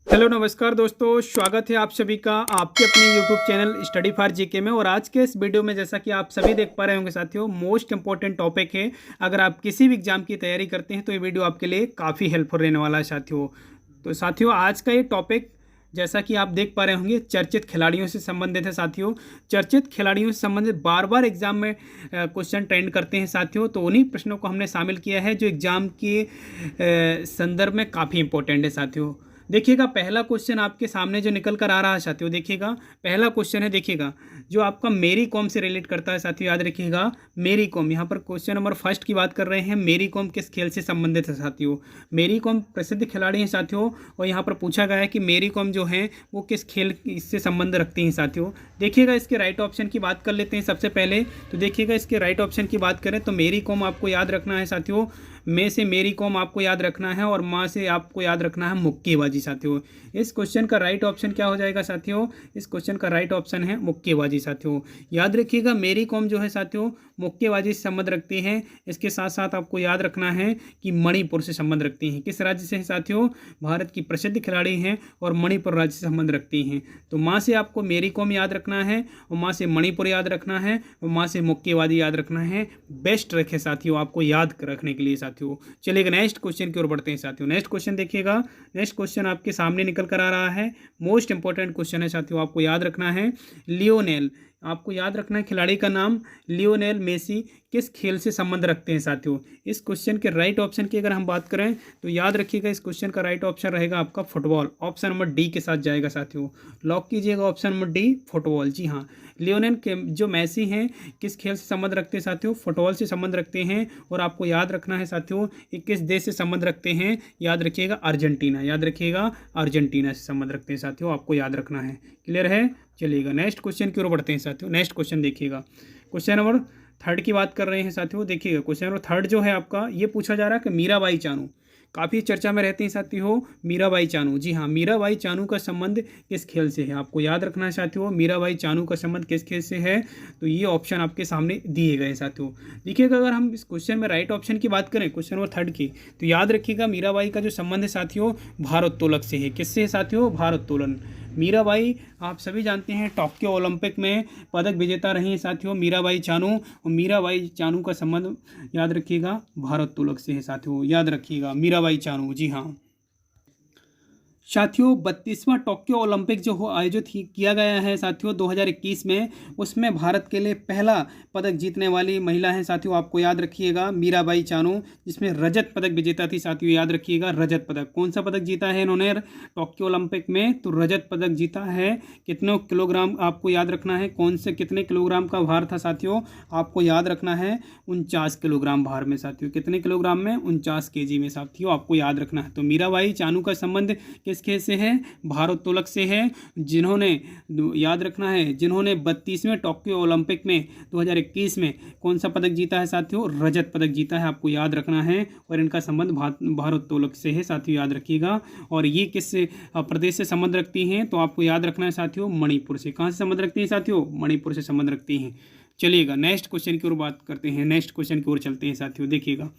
Hello नमस्कार दोस्तों, स्वागत है आप सभी का आपके अपने YouTube channel study for GK में। और आज के इस वीडियो में जैसा कि आप सभी देख पा रहे होंगे साथियों, मोस्ट इंपॉर्टेंट टॉपिक है। अगर आप किसी भी एग्जाम की तैयारी करते हैं तो ये वीडियो आपके लिए काफ़ी हेल्पफुल रहने वाला है साथियों। तो साथियों, आज का ये टॉपिक जैसा कि आप देख पा रहे होंगे चर्चित खिलाड़ियों से संबंधित है साथियों। चर्चित खिलाड़ियों से संबंधित बार बार एग्जाम में क्वेश्चन ट्रेंड करते हैं साथियों, तो उन्हीं प्रश्नों को हमने शामिल किया है जो एग्जाम के संदर्भ में काफ़ी इंपॉर्टेंट है साथियों। देखिएगा, पहला क्वेश्चन आपके सामने जो निकल कर आ रहा है साथियों, देखिएगा पहला क्वेश्चन है, देखिएगा जो आपका मेरी कॉम से रिलेट करता है साथियों। याद रखिएगा, मेरी कॉम, यहाँ पर क्वेश्चन नंबर फर्स्ट की बात कर रहे हैं। मेरी कॉम किस खेल से संबंधित है साथियों? मेरी कॉम प्रसिद्ध खिलाड़ी हैं साथियों, और यहाँ पर पूछा गया है कि मेरी कॉम जो है वो किस खेल से संबंध रखती हैं साथियों। देखिएगा, इसके राइट ऑप्शन की बात कर लेते हैं सबसे पहले। तो देखिएगा, इसके राइट ऑप्शन की बात करें तो मेरी कॉम आपको याद रखना है साथियों। में से मेरी कॉम आपको याद रखना है, और माँ से आपको याद रखना है मुक्केबाजी साथियों। इस क्वेश्चन का राइट ऑप्शन क्या हो जाएगा साथियों? इस क्वेश्चन का राइट ऑप्शन है मुक्केबाजी साथियों। याद रखिएगा, मेरी कॉम जो है साथियों मुक्केबाजी से संबंध रखती हैं। इसके साथ साथ आपको याद रखना है कि मणिपुर से संबंध रखती हैं। किस राज्य से है साथियों? भारत की प्रसिद्ध खिलाड़ी हैं और मणिपुर राज्य से संबंध रखती हैं। तो माँ से आपको मेरी कॉम याद रखना है, और माँ से मणिपुर याद रखना है, और माँ से मुक्केबाजी याद रखना है। बेस्ट रखे साथियों आपको याद रखने के लिए साथियों। चलिए नेक्स्ट क्वेश्चन की ओर बढ़ते हैं साथियों। नेक्स्ट क्वेश्चन देखिएगा, नेक्स्ट क्वेश्चन आपके सामने निकल कर आ रहा है। मोस्ट इंपॉर्टेंट क्वेश्चन है साथियों, आपको याद रखना है। लियोनेल, आपको याद रखना है खिलाड़ी का नाम। लियोनेल मेसी किस खेल से संबंध रखते हैं साथियों? इस क्वेश्चन के राइट ऑप्शन की अगर हम बात करें तो याद रखिएगा, इस क्वेश्चन का राइट ऑप्शन रहेगा आपका फुटबॉल। ऑप्शन नंबर डी के साथ जाएगा साथियों। लॉक कीजिएगा ऑप्शन नंबर डी, फुटबॉल। जी हाँ, लियोनेल के जो मेसी हैं किस खेल से संबंध रखते हैं साथियों? फुटबॉल से संबंध रखते हैं। और आपको याद रखना है साथियों, ये किस देश से संबंध रखते हैं? याद रखिएगा, अर्जेंटीना। याद रखिएगा, अर्जेंटीना से संबंध रखते हैं साथियों, आपको याद रखना है। क्लियर है? चलिएगा नेक्स्ट क्वेश्चन की ओर बढ़ते हैं साथियों। नेक्स्ट क्वेश्चन देखिएगा, क्वेश्चन नंबर थर्ड की बात कर रहे हैं साथियों। देखिएगा, क्वेश्चन नंबर थर्ड जो है आपका, ये पूछा जा रहा है कि मीराबाई चानू काफ़ी चर्चा में रहती हैं साथियों। मीराबाई चानू, जी हाँ, मीराबाई चानू का संबंध किस खेल से है? आपको याद रखना है साथियों, मीराबाई चानू का संबंध किस खेल से है? तो ये ऑप्शन आपके सामने दिए गए साथियों। देखिएगा, अगर हम इस क्वेश्चन में राइट ऑप्शन की बात करें, क्वेश्चन नंबर थर्ड की, तो याद रखिएगा मीराबाई का जो संबंध है साथियों भारोत्तोलक से है। किससे है साथियों? भारोत्तोलन। मीराबाई आप सभी जानते हैं टोक्यो ओलंपिक में पदक विजेता रही हैं साथियों, मीराबाई चानू। और मीराबाई चानू का संबंध याद रखिएगा भारोत्तोलक से है साथियों। याद रखिएगा मीराबाई चानू, जी हाँ साथियों। 32वां टोक्यो ओलंपिक जो आयोजित किया गया है साथियों 2021 में, उसमें भारत के लिए पहला पदक जीतने वाली महिला है साथियों। आपको याद रखिएगा मीराबाई चानू, जिसमें रजत पदक विजेता थी साथियों। याद रखिएगा, रजत पदक। कौन सा पदक जीता है इन्होंने टोक्यो ओलंपिक में? तो रजत पदक जीता है। कितने किलोग्राम आपको याद रखना है, कौन से कितने किलोग्राम का भार था साथियों? आपको याद रखना है 49 किलोग्राम भार में साथियों। कितने किलोग्राम में? 49 kg में साथियों, आपको याद रखना है। तो मीराबाई चानू का संबंध किस खेल से है? भारोत्तोलक से है। जिन्होंने याद रखना है, जिन्होंने 32वें टोक्यो ओलंपिक में 2021 में कौन सा पदक जीता है साथियों? रजत पदक जीता है, आपको याद रखना है। और इनका संबंध भारोत्तोलक से है साथियों, याद रखिएगा। और ये किस प्रदेश से संबंध रखती हैं? तो आपको याद रखना है साथियों मणिपुर से। कहाँ से संबंध रखती हैं साथियों? मणिपुर से संबंध रखती हैं। चलिएगा नेक्स्ट क्वेश्चन की ओर बात करते हैं। नेक्स्ट क्वेश्चन की ओर चलते हैं साथियों। देखिएगा,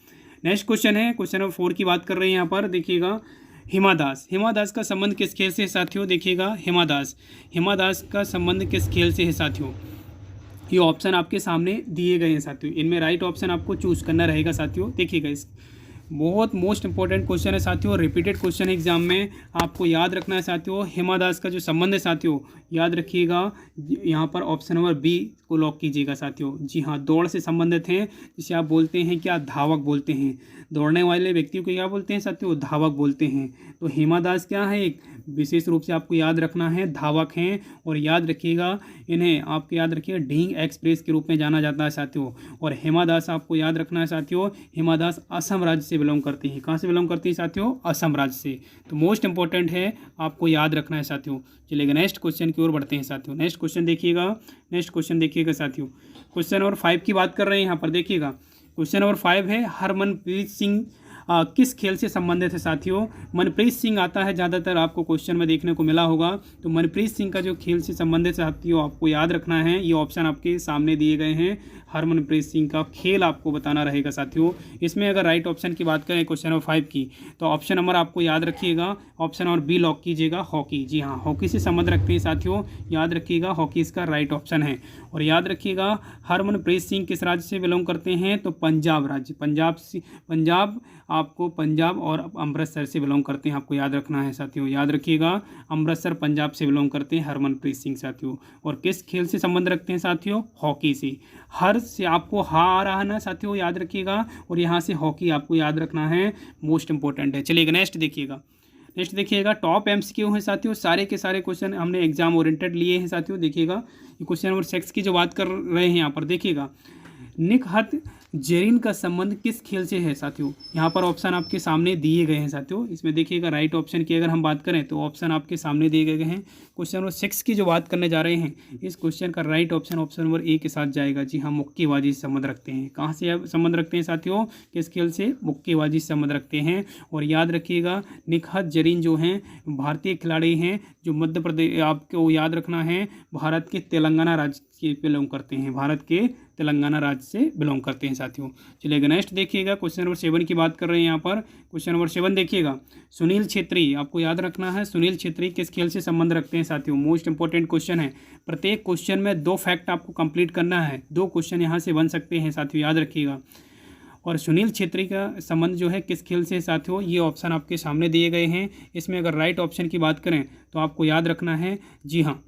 नेक्स्ट क्वेश्चन है, क्वेश्चन नंबर 4 की बात कर रहे हैं यहाँ पर। देखिएगा, हिमा दास, हिमा दास का संबंध किस खेल से है साथियों? देखिएगा, हिमा दास, हिमा दास का संबंध किस खेल से है साथियों? ये ऑप्शन आपके सामने दिए गए हैं साथियों, इनमें राइट ऑप्शन आपको चूज करना रहेगा साथियों। देखिएगा, इस बहुत मोस्ट इंपॉर्टेंट क्वेश्चन है साथियों, रिपीटेड क्वेश्चन है एग्जाम में, आपको याद रखना है साथियों। हिमा दास का जो संबंध है साथियों, याद रखिएगा, यहाँ पर ऑप्शन नंबर बी को लॉक कीजिएगा साथियों। जी हाँ, दौड़ से संबंधित हैं, जिसे आप बोलते हैं क्या? धावक बोलते हैं। दौड़ने वाले व्यक्तियों को क्या बोलते हैं साथियों? धावक बोलते हैं। तो हिमा दास क्या है? एक विशेष रूप से आपको याद रखना है, धावक हैं। और याद रखिएगा, इन्हें आपको याद रखिएगा ढींग एक्सप्रेस के रूप में जाना जाता है साथियों। और हिमा दास आपको याद रखना है साथियों, हिमा दास असम राज्य से बिलोंग करती हैं। कहाँ से बिलोंग करती हैं साथियों? असम राज्य से। तो मोस्ट इंपॉर्टेंट है, आपको याद रखना है साथियों। चलिएगा नेक्स्ट क्वेश्चन की ओर बढ़ते हैं साथियों। नेक्स्ट क्वेश्चन देखिएगा, नेक्स्ट क्वेश्चन देखिएगा साथियों। क्वेश्चन नंबर 5 की बात कर रहे हैं यहाँ पर। देखिएगा, क्वेश्चन नंबर 5 है, हरमनप्रीत सिंह किस खेल से संबंधित है साथियों? मनप्रीत सिंह आता है, ज़्यादातर आपको क्वेश्चन में देखने को मिला होगा। तो मनप्रीत सिंह का जो खेल से संबंधित साथियों आपको याद रखना है, ये ऑप्शन आपके सामने दिए गए हैं। हरमनप्रीत सिंह का खेल आपको बताना रहेगा साथियों। इसमें अगर राइट ऑप्शन की बात करें क्वेश्चन नंबर 5 की, तो ऑप्शन नंबर आपको याद रखिएगा, ऑप्शन नंबर बी लॉक कीजिएगा, हॉकी। जी हाँ, हॉकी से संबंध रखते हैं साथियों, याद रखिएगा हॉकी इसका राइट ऑप्शन है। और याद रखिएगा हरमनप्रीत सिंह किस राज्य से बिलोंग करते हैं? तो पंजाब राज्य, पंजाब आपको पंजाब और अमृतसर से बिलोंग करते हैं, आपको याद रखना है साथियों। याद रखिएगा अमृतसर पंजाब से बिलोंग करते हैं हरमनप्रीत सिंह साथियों। और किस खेल से संबंध रखते हैं साथियों? हॉकी से। हर से आपको हा आ रहा है ना साथियों, याद रखिएगा, और यहाँ से हॉकी आपको याद रखना है, मोस्ट इंपॉर्टेंट है। चलिएगा नेक्स्ट देखिएगा टॉप एमसीक्यू हैं साथियों, सारे के सारे क्वेश्चन हमने एग्जाम ओरिएंटेड लिए हैं साथियों। देखिएगा ये क्वेश्चन नंबर 6 की जो बात कर रहे हैं यहाँ पर, देखिएगा निकहत जेरिन का संबंध किस खेल से है साथियों? यहाँ पर ऑप्शन आपके सामने दिए गए हैं साथियों। इसमें देखिएगा राइट ऑप्शन की अगर हम बात करें तो ऑप्शन आपके सामने दिए गए हैं। क्वेश्चन नंबर 6 की जो बात करने जा रहे हैं, इस क्वेश्चन का right option option number A के साथ जाएगा। जी हाँ, मुक्केबाजी से संबंध रखते हैं। कहाँ से संबंध रखते हैं साथियों? किस खेल से? मुक्केबाजी से संबंध रखते हैं। और याद रखिएगा निकहत जरीन जो हैं भारतीय खिलाड़ी हैं, जो मध्य प्रदेश, आपको याद रखना है भारत के तेलंगाना राज्य के बिलोंग करते हैं, भारत के तेलंगाना राज्य से बिलोंग करते हैं साथियों। चलिएगा नेक्स्ट देखिएगा क्वेश्चन नंबर 7 की बात कर रहे हैं यहाँ पर। क्वेश्चन नंबर 7 देखिएगा, सुनील छेत्री, आपको याद रखना है सुनील छेत्री किस खेल से संबंध रखते हैं साथियों? मोस्ट इंपॉर्टेंट क्वेश्चन है। प्रत्येक क्वेश्चन में 2 फैक्ट आपको कंप्लीट करना है, 2 क्वेश्चन यहाँ से बन सकते हैं साथियों, याद रखिएगा। और सुनील छेत्री का संबंध जो है किस खेल से साथियों? ये ऑप्शन आपके सामने दिए गए हैं। इसमें अगर राइट ऑप्शन की बात करें तो आपको याद रखना है, जी हाँ,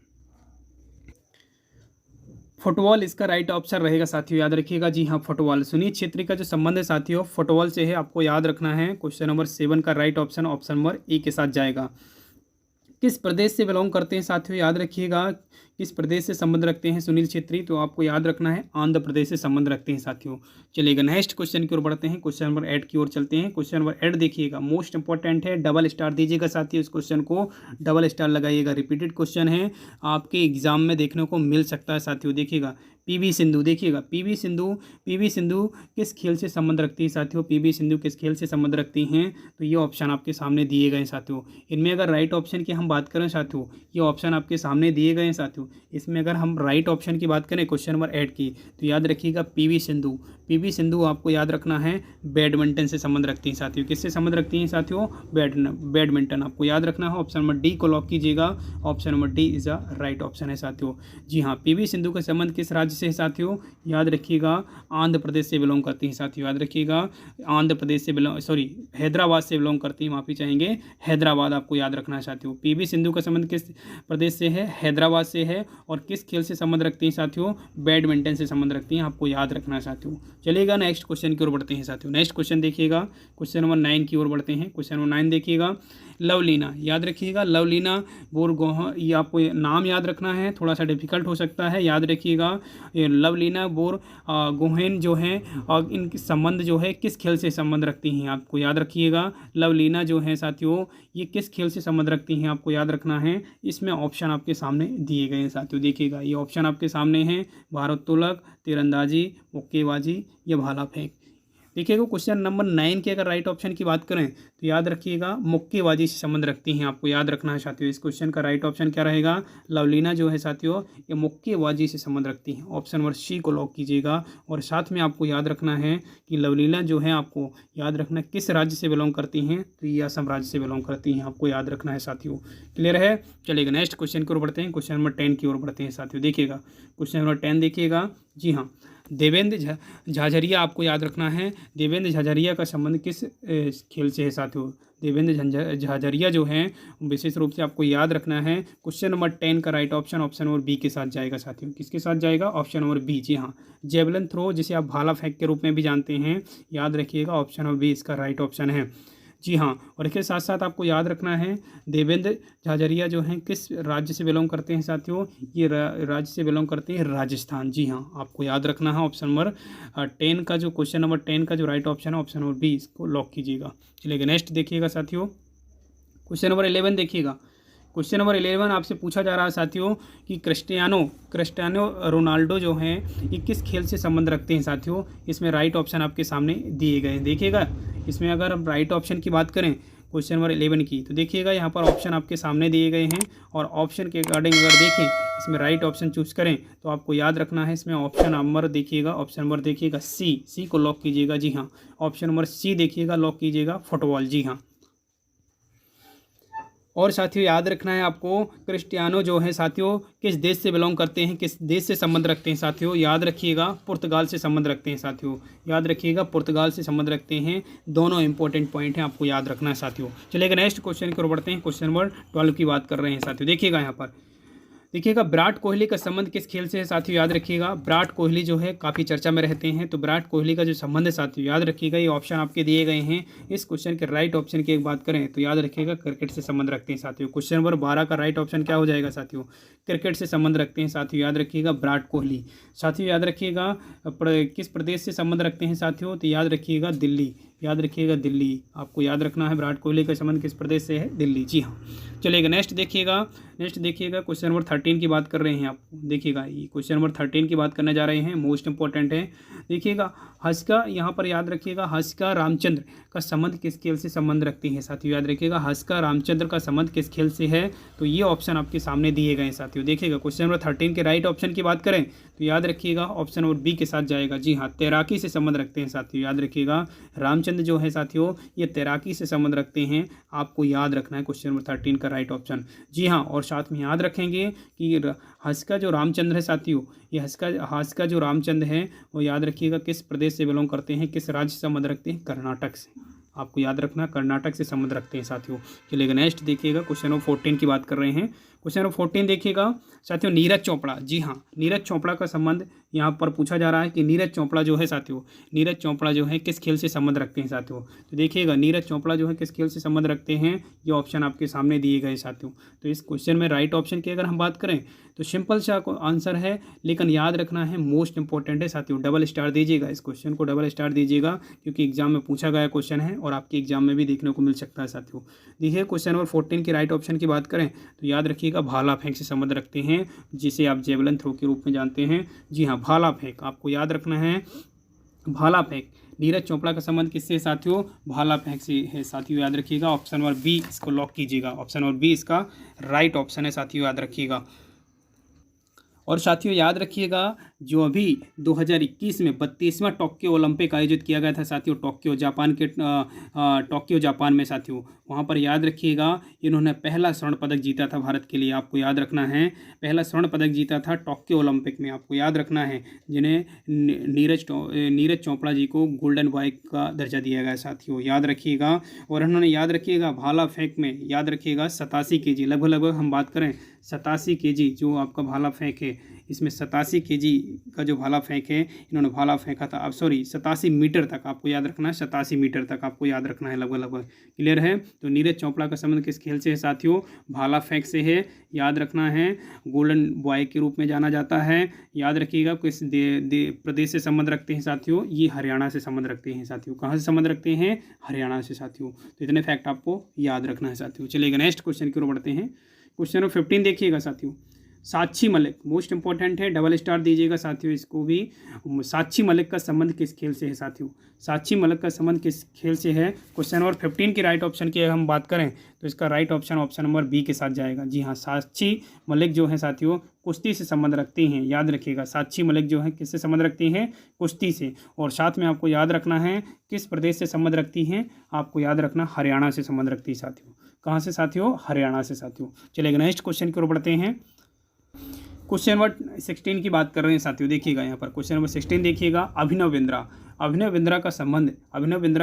फुटबॉल इसका राइट ऑप्शन रहेगा साथियों, याद रखिएगा। जी हाँ, फुटबॉल। सुनील छेत्री का जो संबंध है साथियों फुटबॉल से है, आपको याद रखना है। क्वेश्चन नंबर 7 का right option option number A के साथ जाएगा। किस प्रदेश से बिलोंग करते हैं साथियों? याद रखिएगा किस प्रदेश से संबंध रखते हैं सुनील छेत्री? तो आपको याद रखना है आंध्र प्रदेश से संबंध रखते हैं साथियों। चलिएगा नेक्स्ट क्वेश्चन की ओर बढ़ते हैं, क्वेश्चन नंबर 8 की ओर चलते हैं। क्वेश्चन नंबर 8 देखिएगा, मोस्ट इंपॉर्टेंट है, डबल स्टार दीजिएगा साथियों, इस क्वेश्चन को डबल स्टार लगाइएगा। रिपीटेड क्वेश्चन है, आपके एग्जाम में देखने को मिल सकता है साथियों। देखिएगा पीवी सिंधु, देखिएगा पीवी सिंधु किस खेल से संबंध रखती है साथियों? पीवी सिंधु किस खेल से संबंध रखती हैं? तो ये ऑप्शन आपके सामने दिए गए हैं साथियों। इनमें अगर राइट ऑप्शन की हम बात करें साथियों, ये ऑप्शन आपके सामने दिए गए हैं साथियों। इसमें अगर हम राइट ऑप्शन की बात करें क्वेश्चन नंबर 8 की, तो याद रखिएगा पीवी सिंधु आपको याद रखना है बैडमिंटन से संबंध रखती हैं साथियों। किससे संबंध रखती हैं साथियों? बैडमिंटन आपको याद रखना है। ऑप्शन नंबर डी को लॉक कीजिएगा, option number D is a right option है साथियों। जी हाँ, पीवी सिंधु का संबंध किस राज्य से है साथियों? याद रखिएगा आंध्र प्रदेश से बिलोंग करती हैं साथियों, याद रखिएगा आंध्र प्रदेश से हैदराबाद से बिलोंग करती हैं, माफ़ी चाहेंगे, हैदराबाद आपको याद रखना है साथियों। पीवी सिंधु का संबंध किस प्रदेश से है? हैदराबाद से है। और किस खेल से संबंध रखती हैं साथियों? बैडमिंटन से संबंध रखती हैं, आपको याद रखना है साथियों। चलिएगा नेक्स्ट क्वेश्चन की ओर बढ़ते हैं साथियों। नेक्स्ट क्वेश्चन देखिएगा, क्वेश्चन नंबर 9 की ओर बढ़ते हैं। क्वेश्चन नंबर 9 देखिएगा, लवलीना, याद रखिएगा लवलीना बोरगोहान, ये आपको नाम याद रखना है, थोड़ा सा डिफिकल्ट हो सकता है, याद रखिएगा। लवलीना बोरगोहेन जो हैं और इनके संबंध जो है किस खेल से संबंध रखती हैं? आपको याद रखिएगा लवलीना जो है साथियों ये किस खेल से संबंध रखती हैं? आपको याद रखना है। इसमें ऑप्शन आपके सामने दिए गए हैं साथियों, देखिएगा ये ऑप्शन आपके सामने हैं, भारोत्तोलक, तीरंदाजी, मुक्केबाजी या भाला फेंक। देखिएगा क्वेश्चन नंबर 9 के अगर राइट ऑप्शन की बात करें तो याद रखिएगा मुक्केबाजी से संबंध रखती हैं, आपको याद रखना है साथियों। इस क्वेश्चन का राइट ऑप्शन क्या रहेगा? लवलीना जो है साथियों ये मुक्केबाजी से संबंध रखती हैं, ऑप्शन नंबर सी को लॉक कीजिएगा। और साथ में आपको याद रखना है कि लवलीना जो है आपको याद रखना किस राज्य से बिलोंग करती हैं? तो ये असम राज्य से बिलोंग करती हैं, आपको याद रखना है साथियों। क्लियर है? चलिएगा नेक्स्ट क्वेश्चन की ओर बढ़ते हैं, क्वेश्चन नंबर 10 की ओर बढ़ते हैं साथियों। देखिएगा क्वेश्चन नंबर 10 देखिएगा, जी हाँ, देवेंद्र झाझरिया आपको याद रखना है। देवेंद्र झाझरिया का संबंध किस खेल से है साथियों? देवेंद्र झाझरिया जो हैं विशेष रूप से आपको याद रखना है। क्वेश्चन नंबर 10 का right option option number B के साथ जाएगा साथियों। किसके साथ जाएगा? ऑप्शन नंबर बी, जी हाँ, जेवलिन थ्रो जिसे आप भाला फेंक के रूप में भी जानते हैं, याद रखिएगा ऑप्शन नंबर बी इसका राइट ऑप्शन है। जी हाँ, और इसके साथ साथ आपको याद रखना है देवेंद्र झाझरिया जो हैं किस राज्य से बिलोंग करते हैं साथियों? ये राज्य से बिलोंग करते हैं राजस्थान। जी हाँ, आपको याद रखना है ऑप्शन नंबर 10 का जो क्वेश्चन नंबर 10 का जो राइट ऑप्शन है ऑप्शन नंबर बी, इसको लॉक कीजिएगा। चलिएगा नेक्स्ट देखिएगा साथियों, क्वेश्चन नंबर 11 देखिएगा। क्वेश्चन नंबर 11 आपसे पूछा जा रहा है साथियों कि क्रिस्टियानो रोनाल्डो जो हैं ये किस खेल से संबंध रखते हैं साथियों। इसमें राइट ऑप्शन आपके सामने दिए गए हैं, देखिएगा। इसमें अगर हम राइट ऑप्शन की बात करें क्वेश्चन नंबर 11 की, तो देखिएगा यहाँ पर ऑप्शन आपके सामने दिए गए हैं और ऑप्शन के अकॉर्डिंग अगर देखें इसमें राइट ऑप्शन चूज करें तो आपको याद रखना है इसमें ऑप्शन नंबर देखिएगा, ऑप्शन नंबर देखिएगा सी को लॉक कीजिएगा, जी हाँ। ऑप्शन नंबर सी देखिएगा, लॉक कीजिएगा फुटबॉल, जी हाँ। और साथियों याद रखना है आपको क्रिस्टियानो जो है साथियों किस देश से बिलोंग करते हैं, किस देश से संबंध रखते हैं साथियों। याद रखिएगा पुर्तगाल से संबंध रखते हैं साथियों, याद रखिएगा पुर्तगाल से संबंध रखते हैं। दोनों इंपॉर्टेंट पॉइंट हैं, आपको याद रखना है साथियों। चलिएगा नेक्स्ट क्वेश्चन की ओर बढ़ते हैं। क्वेश्चन नंबर 12 की बात कर रहे हैं साथियों। देखिएगा यहाँ पर देखिएगा विराट कोहली का संबंध किस खेल से है साथियों। याद रखिएगा विराट कोहली जो है काफ़ी चर्चा में रहते हैं, तो विराट कोहली का जो संबंध है साथियों याद रखिएगा, ये ऑप्शन आपके दिए गए हैं। इस क्वेश्चन के राइट ऑप्शन की एक बात करें तो याद रखिएगा क्रिकेट से संबंध रखते हैं साथियों। क्वेश्चन नंबर 12 का राइट ऑप्शन क्या हो जाएगा साथियों, क्रिकेट से संबंध रखते हैं साथियों। याद रखिएगा विराट कोहली। साथियों याद रखिएगा किस प्रदेश से संबंध रखते हैं साथियों, तो याद रखिएगा दिल्ली, याद रखिएगा दिल्ली। आपको याद रखना है विराट कोहली का संबंध किस प्रदेश से है, दिल्ली, जी हाँ। चलिएगा नेक्स्ट देखिएगा क्वेश्चन नंबर 13 की बात कर रहे हैं आप। देखिएगा ये क्वेश्चन नंबर 13 की बात करने जा रहे हैं, मोस्ट इंपॉर्टेंट है। देखिएगा हंसका, यहाँ पर याद रखिएगा हंसका रामचंद्र का संबंध किस खेल से संबंध रखती है साथियों। याद रखिएगा हंसका रामचंद्र का संबंध किस खेल से है, तो ये ऑप्शन आपके सामने दिए गए हैं साथियों। देखिएगा क्वेश्चन नंबर 13 के राइट ऑप्शन की बात करें तो याद रखिएगा ऑप्शन नंबर बी के साथ जाएगा, जी हाँ। तैराकी से संबंध रखते हैं साथियों। याद रखिएगा रामचंद्र जो है साथियों ये तैराकी से संबंध रखते हैं, आपको याद रखना है क्वेश्चन नंबर 13 का राइट ऑप्शन, जी हाँ। और साथ में याद रखेंगे कि हंसका जो रामचंद्र है साथियों, ये हंसका जो रामचंद्र है वो याद रखिएगा किस प्रदेश से बिलोंग करते हैं, किस राज्य से संबंध रखते हैं, कर्नाटक से। आपको याद रखना कर्नाटक से संबंध रखते हैं साथियों। चलिएगा नेक्स्ट देखिएगा क्वेश्चन नंबर 14 की बात कर रहे हैं। क्वेश्चन नंबर 14 देखिएगा साथियों नीरज चोपड़ा, जी हाँ। नीरज चोपड़ा का संबंध यहाँ पर पूछा जा रहा है कि नीरज चोपड़ा जो है साथियों, नीरज चोपड़ा जो है किस खेल से संबंध रखते हैं साथियों। तो देखिएगा नीरज चोपड़ा जो है किस खेल से संबंध रखते हैं, ये ऑप्शन आपके सामने दिए गए साथियों। तो इस क्वेश्चन में राइट ऑप्शन की अगर हम बात करें तो सिंपल सा आंसर है, लेकिन याद रखना है मोस्ट इंपॉर्टेंट है साथियों। डबल स्टार दीजिएगा, इस क्वेश्चन को डबल स्टार दीजिएगा क्योंकि एग्जाम में पूछा गया क्वेश्चन है और आपके एग्जाम में भी देखने को मिल सकता है साथियों। देखिए क्वेश्चन नंबर 14 के राइट ऑप्शन की बात करें तो याद रखिएगा भाला फेंक से संबंध रखते हैं, जिसे आप जेवलिन थ्रो के रूप में जानते हैं, जी हाँ। भाला फेंक आपको याद रखना है, भाला फेंक। नीरज चोपड़ा का संबंध किससे है साथियों, भाला फेंक से है साथियों। याद रखिएगा ऑप्शन नंबर बी इसको लॉक कीजिएगा, ऑप्शन नंबर बी इसका राइट ऑप्शन है साथियों, याद रखिएगा। और साथियों याद रखिएगा जो अभी 2021 में 32वां टोक्यो ओलंपिक आयोजित किया गया था साथियों, टोक्यो जापान में साथियों, वहाँ पर याद रखिएगा इन्होंने पहला स्वर्ण पदक जीता था भारत के लिए। आपको याद रखना है पहला स्वर्ण पदक जीता था टोक्यो ओलंपिक में, आपको याद रखना है, जिन्हें नीरज चोपड़ा जी को गोल्डन बॉय का दर्जा दिया गया साथियों, याद रखिएगा। और उन्होंने याद रखिएगा भाला फेंक में याद रखिएगा 87 kg, लगभग हम बात करें 87 kg जो आपका भाला फेंक है, इसमें 87 kg का जो भाला फेंक है इन्होंने भाला फेंका था। अब 87 मीटर तक आपको याद रखना है, 87 मीटर तक आपको याद रखना है, लगभग क्लियर है। तो नीरज चोपड़ा का संबंध किस खेल से है साथियों, भाला फेंक से है, याद रखना है। गोल्डन बॉय के रूप में जाना जाता है, याद रखिएगा। किस प्रदेश से संबंध रखते हैं साथियों, ये हरियाणा से संबंध रखते हैं साथियों। कहाँ से संबंध रखते हैं, हरियाणा से साथियों। तो इतने फैक्ट आपको याद रखना है साथियों। चलिएगा नेक्स्ट क्वेश्चन की ओर बढ़ते हैं। क्वेश्चन नंबर 15 देखिएगा साथियों, साक्षी मलिक मोस्ट इंपॉर्टेंट है, डबल स्टार दीजिएगा साथियों इसको भी। साक्षी मलिक का संबंध किस खेल से है साथियों, साक्षी मलिक का संबंध किस खेल से है। क्वेश्चन नंबर 15 की राइट ऑप्शन की अगर हम बात करें तो इसका राइट ऑप्शन नंबर बी के साथ जाएगा, जी हाँ। साक्षी मलिक जो है साथियों कुश्ती से संबंध रखते हैं, याद रखिएगा। साक्षी मलिक जो है किससे संबंध रखती हैं, कुश्ती से। और साथ में आपको याद रखना है किस प्रदेश से संबंध रखती हैं, आपको याद रखना हरियाणा से संबंध रखती है साथियों। कहाँ से साथियों, हरियाणा से साथियों। चलिए नेक्स्ट क्वेश्चन की ओर बढ़ते हैं। क्वेश्चन नंबर 16 की बात कर रहे हैं साथियों। देखिएगा यहाँ पर क्वेश्चन नंबर 16 देखिएगा, अभिनव बिंद्रा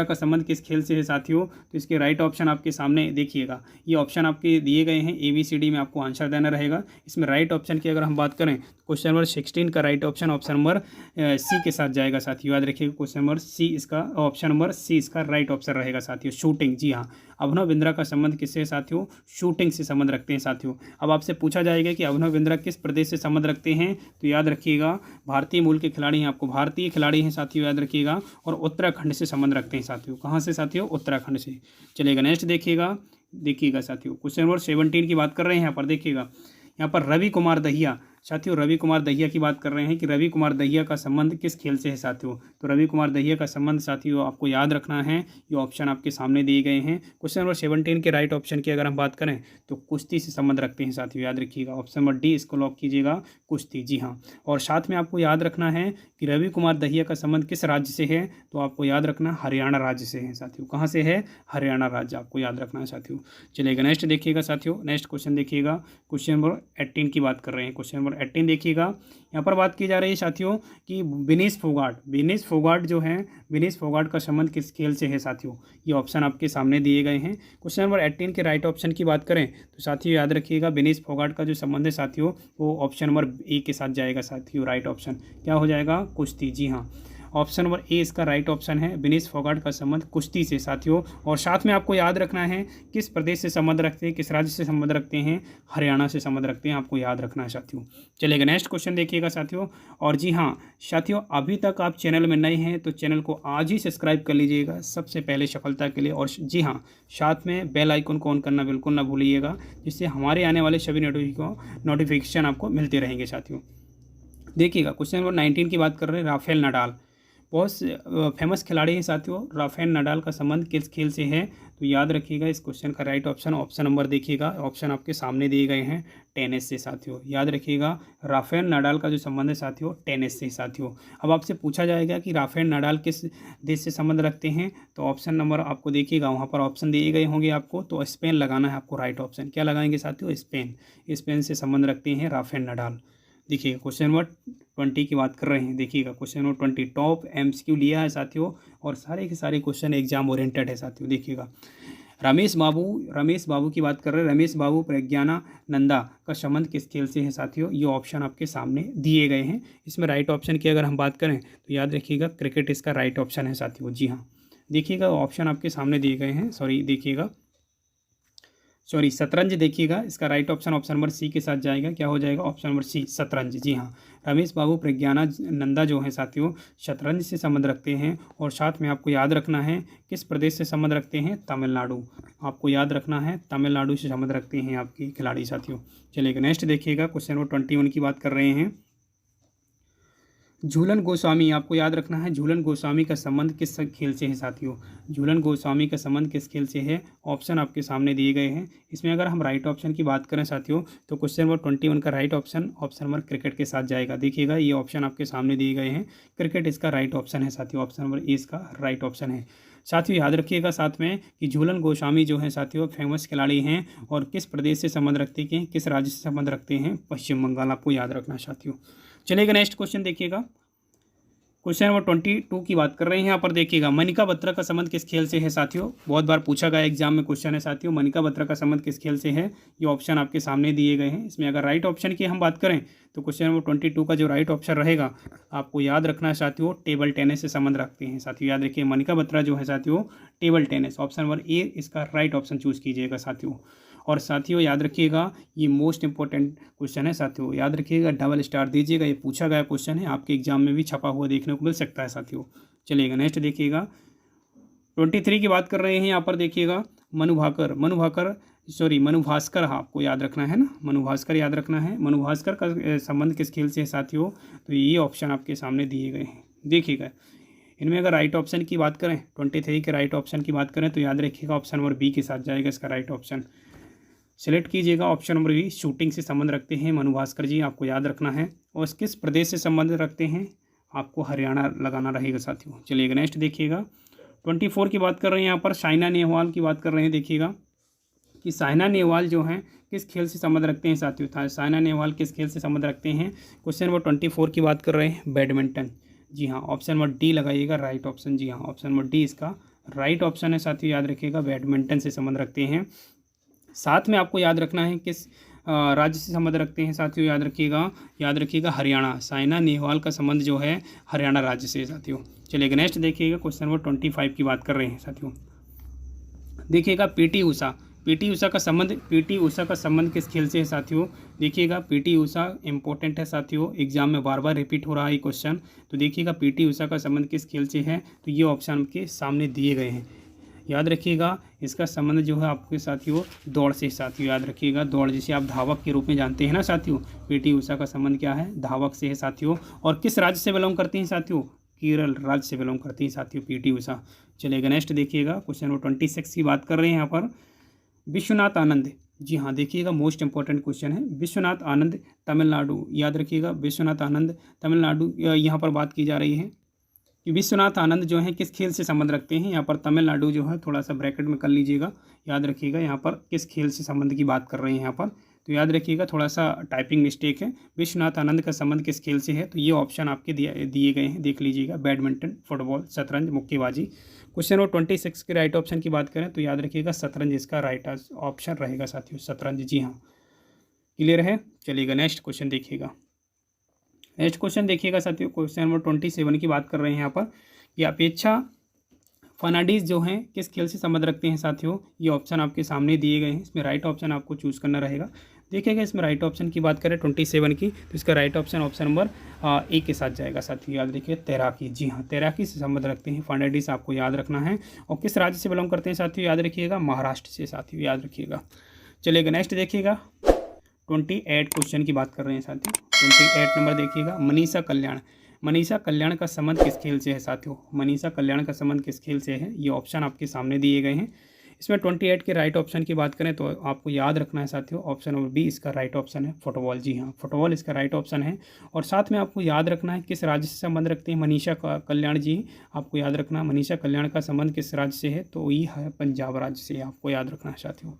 का संबंध किस खेल से है साथियों। तो इसके राइट ऑप्शन आपके सामने देखिएगा, ये ऑप्शन आपके दिए गए हैं, ABCD में आपको आंसर देना रहेगा। इसमें राइट ऑप्शन की अगर हम बात करें क्वेश्चन नंबर 16 का राइट ऑप्शन नंबर सी के साथ जाएगा साथियों, याद रखिएगा। क्वेश्चन नंबर सी इसका ऑप्शन नंबर सी इसका राइट ऑप्शन रहेगा साथियों, शूटिंग, जी हाँ। अभिनव बिंद्रा का संबंध किससे है साथियों? शूटिंग से संबंध रखते हैं साथियों। अब आपसे पूछा जाएगा कि अभिनव बिंद्रा किस प्रदेश से संबंध रखते हैं, तो याद रखिएगा भारतीय मूल के खिलाड़ी हैं, आपको भारतीय खिलाड़ी हैं साथियों, याद रखिएगा, और उत्तराखंड से संबंध रखते हैं साथियों। कहाँ से साथियों? उत्तराखंड से। चलिएगा नेक्स्ट देखिएगा साथियों, क्वेश्चन नंबर 17 की बात कर रहे हैं। यहाँ पर देखिएगा, यहाँ पर रवि कुमार दहिया साथियों, रवि कुमार दहिया की बात कर रहे हैं कि रवि कुमार दहिया का संबंध किस खेल से है साथियों? तो रवि कुमार दहिया का संबंध साथियों आपको याद रखना है, ये ऑप्शन आपके सामने दिए गए हैं। क्वेश्चन नंबर 17 के राइट ऑप्शन की अगर हम बात करें तो कुश्ती से संबंध रखते हैं साथियों, याद रखिएगा। ऑप्शन नंबर डी इसको लॉक कीजिएगा, कुश्ती, जी हाँ। और साथ में आपको याद रखना है कि रवि कुमार दहिया का संबंध किस राज्य से है, तो आपको याद रखना हरियाणा राज्य से है साथियों। कहाँ से है? हरियाणा राज्य, आपको याद रखना है साथियों। चलिएगा नेक्स्ट देखिएगा साथियों, नेक्स्ट क्वेश्चन देखिएगा, क्वेश्चन नंबर 18 की बात कर रहे हैं। क्वेश्चन नंबर 18 देखिएगा, यहाँ पर बात की जा रही है साथियों कि विनेश फोगाट जो है, विनेश फोगाट का संबंध किस खेल से है साथियों? ये ऑप्शन आपके सामने दिए गए हैं। क्वेश्चन नंबर 18 के राइट ऑप्शन की बात करें तो साथियों याद रखिएगा, विनेश फोगाट का जो संबंध है साथियों वो ऑप्शन नंबर ए के साथ जाएगा साथियों। राइट ऑप्शन क्या हो जाएगा? कुश्ती, जी हाँ। ऑप्शन नंबर ए इसका राइट ऑप्शन है, विनेश फोगाट का संबंध कुश्ती से साथियों। और साथ में आपको याद रखना है किस प्रदेश से संबंध रखते हैं, किस राज्य से संबंध रखते हैं? हरियाणा से संबंध रखते हैं, आपको याद रखना है साथियों। चलेगा नेक्स्ट क्वेश्चन देखिएगा साथियों। और जी हाँ साथियों, अभी तक आप चैनल में नए हैं तो चैनल को आज ही सब्सक्राइब कर लीजिएगा सबसे पहले सफलता के लिए। और जी हाँ, साथ में बेल आइकन को ऑन करना बिल्कुल ना भूलिएगा, जिससे हमारे आने वाले सभी नोटिफिकेशन आपको मिलते रहेंगे साथियों। देखिएगा क्वेश्चन नंबर 19 की बात कर रहे हैं, राफेल नडाल बहुत फेमस खिलाड़ी हैं साथियों। राफेल नडाल का संबंध किस खेल से है? तो याद रखिएगा इस क्वेश्चन का राइट ऑप्शन, ऑप्शन नंबर देखिएगा, ऑप्शन आपके सामने दिए गए हैं, टेनिस से साथियों। याद रखिएगा राफेल नडाल का जो संबंध है साथियों टेनिस से साथियों। अब आपसे पूछा जाएगा कि राफेल नडाल किस देश से संबंध रखते हैं, तो ऑप्शन नंबर आपको देखिएगा, वहाँ पर ऑप्शन दिए गए होंगे आपको, तो स्पेन लगाना है आपको। राइट ऑप्शन क्या लगाएंगे साथियों? स्पेन से संबंध रखते हैं राफेल नडाल। देखिएगा क्वेश्चन नंबर 20 की बात कर रहे हैं। देखिएगा क्वेश्चन नंबर 20 टॉप MCQ लिया है साथियों, और सारे के सारे क्वेश्चन एग्जाम ओरिएंटेड है साथियों। देखिएगा रमेश बाबू की बात कर रहे हैं। रमेश बाबू प्रज्ञानानंदा का संबंध किस खेल से है साथियों? ये ऑप्शन आपके सामने दिए गए हैं। इसमें राइट ऑप्शन की अगर हम बात करें तो याद रखिएगा क्रिकेट इसका राइट ऑप्शन है साथियों, जी हाँ। देखिएगा ऑप्शन आपके सामने दिए गए हैं, शतरंज देखिएगा, इसका right option option number C के साथ जाएगा। क्या हो जाएगा? ऑप्शन नंबर सी, शतरंज, जी हाँ। रमेश बाबू प्रज्ञानानंदा जो है साथियों शतरंज से संबंध रखते हैं। और साथ में आपको याद रखना है किस प्रदेश से संबंध रखते हैं? तमिलनाडु, आपको याद रखना है तमिलनाडु से संबंध रखते हैं आपके खिलाड़ी साथियों। चलिए नेक्स्ट देखिएगा, क्वेश्चन नंबर 21 की बात कर रहे हैं। झूलन गोस्वामी, आपको याद रखना है झूलन गोस्वामी का संबंध किस खेल से है साथियों? झूलन गोस्वामी का संबंध किस खेल से है? ऑप्शन आपके सामने दिए गए हैं। इसमें अगर हम राइट ऑप्शन की बात करें साथियों तो क्वेश्चन नंबर 21 का right option option number cricket के साथ जाएगा। देखिएगा ये ऑप्शन आपके सामने दिए गए हैं, क्रिकेट इसका राइट ऑप्शन है साथियों। ऑप्शन नंबर ए इसका राइट ऑप्शन है साथियों। याद रखिएगा साथ में कि झूलन गोस्वामी जो है साथियों फेमस खिलाड़ी हैं, और किस प्रदेश से संबंध रखते हैं, किस राज्य से संबंध रखते हैं? पश्चिम बंगाल, आपको याद रखना है साथियों। चलिएगा नेक्स्ट क्वेश्चन देखिएगा, क्वेश्चन नंबर 22 की बात कर रहे हैं। यहाँ पर देखिएगा मनिका बत्रा का संबंध किस खेल से है साथियों? बहुत बार पूछा गया एग्जाम में क्वेश्चन है साथियों, मनिका बत्रा का संबंध किस खेल से है? ये ऑप्शन आपके सामने दिए गए हैं। इसमें अगर राइट ऑप्शन की हम बात करें तो क्वेश्चन नंबर 22 का जो राइट ऑप्शन रहेगा आपको याद रखना है साथियों टेबल टेनिस से संबंध रखते हैं साथियों। याद रखिए मनिका बत्रा जो है साथियों table tennis, option number A इसका राइट ऑप्शन चूज कीजिएगा साथियों। और साथियों याद रखिएगा ये मोस्ट इंपॉर्टेंट क्वेश्चन है साथियों, याद रखिएगा डबल स्टार दीजिएगा, ये पूछा गया क्वेश्चन है, आपके एग्जाम में भी छपा हुआ देखने को मिल सकता है साथियों। चलिएगा नेक्स्ट देखिएगा 23 की बात कर रहे हैं। यहाँ पर देखिएगा मनु भास्कर, हाँ आपको याद रखना है ना, मनु भास्कर याद रखना है। मनु भास्कर का संबंध किस खेल से है साथियों? तो ये ऑप्शन आपके सामने दिए गए हैं। देखिएगा इनमें अगर राइट ऑप्शन की बात करें 23 के राइट ऑप्शन की बात करें तो याद रखिएगा ऑप्शन नंबर बी के साथ जाएगा इसका राइट ऑप्शन। सिलेक्ट कीजिएगा ऑप्शन नंबर बी, शूटिंग से संबंध रखते हैं मनु भास्कर जी, आपको याद रखना है। और किस प्रदेश से संबंध रखते हैं? आपको हरियाणा लगाना रहेगा साथियों। चलिएगा नेक्स्ट देखिएगा 24 की बात कर रहे हैं। यहाँ पर साइना नेहवाल की बात कर रहे हैं। देखिएगा कि साइना नेहवाल जो हैं किस खेल से संबंध रखते हैं साथियों? साइना नेहवाल किस खेल से संबंध रखते हैं? क्वेश्चन नंबर 24 की बात कर रहे हैं, बैडमिंटन, जी हाँ। ऑप्शन नंबर डी लगाइएगा राइट ऑप्शन, जी हाँ। ऑप्शन नंबर डी इसका राइट ऑप्शन है साथियों। याद रखिएगा बैडमिंटन से संबंध रखते हैं। साथ में आपको याद रखना है किस राज्य से संबंध रखते हैं साथियों? याद रखिएगा हरियाणा। साइना नेहवाल का संबंध जो है हरियाणा राज्य से साथियों। चलिए नेक्स्ट देखिएगा क्वेश्चन नंबर 25 की बात कर रहे हैं साथियों। देखिएगा पीटी ऊषा, पीटी ऊषा का संबंध किस खेल से है साथियों। देखिएगा पीटी ऊषा इंपॉर्टेंट है साथियों, एग्जाम में बार बार रिपीट हो रहा है ये क्वेश्चन। तो देखिएगा पीटी ऊषा का संबंध किस खेल से है, तो ये ऑप्शन के सामने दिए गए हैं। याद रखिएगा इसका संबंध जो है आपके साथियों दौड़ से साथियों, याद रखिएगा दौड़, जिसे आप धावक के रूप में जानते हैं ना साथियों। पीटी ऊषा का संबंध क्या है, धावक से है साथियों। और किस राज्य से बिलोंग करती हैं साथियों, केरल राज्य से बिलोंग करती हैं साथियों पीटी ऊषा। चलिएगा नेक्स्ट देखिएगा, क्वेश्चन नंबर 26 की बात कर रहे हैं यहाँ पर। विश्वनाथ आनंद, जी हाँ देखिएगा मोस्ट इंपॉर्टेंट क्वेश्चन है। विश्वनाथ आनंद तमिलनाडु, याद रखिएगा विश्वनाथ आनंद तमिलनाडु, यहाँ पर बात की जा रही है कि विश्वनाथ आनंद जो है किस खेल से संबंध रखते हैं। यहाँ पर तमिलनाडु जो है थोड़ा सा ब्रैकेट में कर लीजिएगा, याद रखिएगा यहाँ पर किस खेल से संबंध की बात कर रहे हैं यहाँ पर। तो याद रखिएगा थोड़ा सा टाइपिंग मिस्टेक है। विश्वनाथ आनंद का संबंध किस खेल से है, तो ये ऑप्शन आपके दिए गए हैं, देख लीजिएगा। बैडमिंटन, फुटबॉल, शतरंज, मुक्केबाजी। क्वेश्चन नंबर 26 के राइट ऑप्शन की बात करें तो याद रखिएगा शतरंज इसका राइट ऑप्शन रहेगा साथियों, शतरंज, जी हाँ। क्लियर है। चलिएगा नेक्स्ट क्वेश्चन देखिएगा। नेक्स्ट क्वेश्चन देखिएगा साथियों, क्वेश्चन नंबर 27 की बात कर रहे हैं यहाँ पर कि अपेक्षा फर्नांडीज जो हैं किस खेल से संबंध रखते हैं साथियों। ये ऑप्शन आपके सामने दिए गए हैं, इसमें राइट ऑप्शन आपको चूज़ करना रहेगा। देखिएगा इसमें राइट ऑप्शन की बात करें 27 की, तो इसका right option option number A के साथ जाएगा साथियों। याद रखिए तैराकी, जी हाँ तैराकी से संबंध रखते हैं फर्नांडीज, आपको याद रखना है। और किस राज्य से बिलोंग करते हैं साथियों, याद रखिएगा महाराष्ट्र से साथियों, याद रखिएगा। चलिएगा नेक्स्ट देखिएगा 28 क्वेश्चन की बात कर रहे हैं साथियों। 28 नंबर देखिएगा, मनीषा कल्याण, मनीषा कल्याण का संबंध किस खेल से है साथियों। मनीषा कल्याण का संबंध किस खेल से है, ये ऑप्शन आपके सामने दिए गए हैं। इसमें 28 के राइट ऑप्शन की बात करें तो आपको याद रखना है साथियों, ऑप्शन नंबर बी इसका राइट ऑप्शन है, फुटबॉल, जी हाँ फुटबॉल इसका राइट ऑप्शन है। और साथ में आपको याद रखना है किस राज्य से संबंध रखते हैं मनीषा कल्याण जी, आपको याद रखना है मनीषा कल्याण का संबंध किस राज्य से है, तो ये है पंजाब राज्य से, आपको याद रखना है साथियों।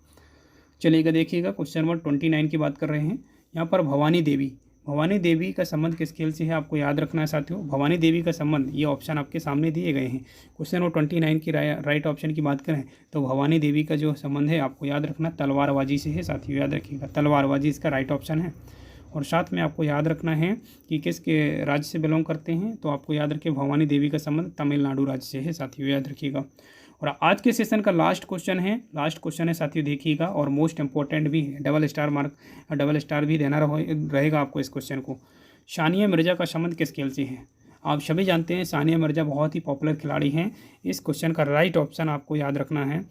चलिएगा देखिएगा क्वेश्चन नंबर 29 की बात कर रहे हैं यहाँ पर। भवानी देवी, भवानी देवी का संबंध किस खेल से है, आपको याद रखना है साथियों। भवानी देवी का संबंध, ये ऑप्शन आपके सामने दिए गए हैं। क्वेश्चन नंबर 29 की राइट ऑप्शन की बात करें तो भवानी देवी का जो संबंध है आपको याद रखना तलवारबाजी से है साथियों, याद रखिएगा तलवारबाजी इसका राइट ऑप्शन है। और साथ में आपको याद रखना है कि किस के राज्य से बिलोंग करते हैं, तो आपको याद रखिए भवानी देवी का संबंध तमिलनाडु राज्य से है साथियों, याद रखिएगा। और आज के सेशन का लास्ट क्वेश्चन है साथियों, देखिएगा और मोस्ट इंपॉर्टेंट भी है, डबल स्टार भी देना रहेगा आपको इस क्वेश्चन को। सानिया मिर्जा का संबंध किस खेल से है। आप सभी जानते हैं सानिया मिर्जा बहुत ही पॉपुलर खिलाड़ी हैं। इस क्वेश्चन का राइट ऑप्शन आपको याद रखना है,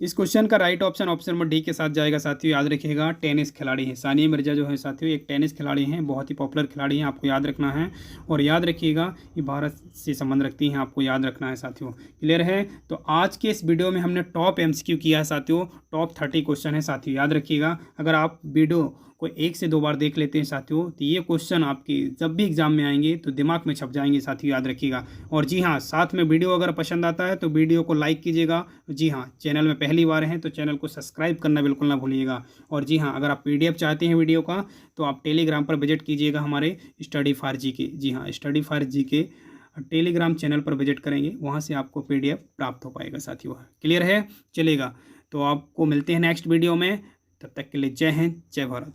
इस क्वेश्चन का right option option number D के साथ जाएगा साथियों, याद रखिएगा टेनिस खिलाड़ी है। सानिया मिर्जा जो है साथियों एक टेनिस खिलाड़ी हैं, बहुत ही पॉपुलर खिलाड़ी हैं, आपको याद रखना है। और याद रखिएगा ये भारत से संबंध रखती हैं, आपको याद रखना है साथियों। क्लियर है। तो आज के इस वीडियो में हमने टॉप MCQ किया है साथियों, टॉप 30 क्वेश्चन है साथियों, याद रखिएगा। अगर आप वीडियो को 1 से 2 बार देख लेते हैं साथियों, तो ये क्वेश्चन आपके जब भी एग्जाम में आएंगे तो दिमाग में छप जाएंगे साथियों, याद रखिएगा। और जी हाँ साथ में वीडियो अगर पसंद आता है तो वीडियो को लाइक कीजिएगा। जी हाँ चैनल में पहली बार हैं तो चैनल को सब्सक्राइब करना बिल्कुल ना भूलिएगा। और जी हाँ अगर आप PDF चाहते हैं वीडियो का तो आप टेलीग्राम पर विजिट कीजिएगा हमारे स्टडी फॉर GK, जी हाँ study for GK Telegram channel पर विजिट करेंगे, वहाँ से आपको PDF प्राप्त हो पाएगा साथियों। क्लियर है। चलेगा, तो आपको मिलते हैं नेक्स्ट वीडियो में, तब तक के लिए जय हिंद, जय भारत।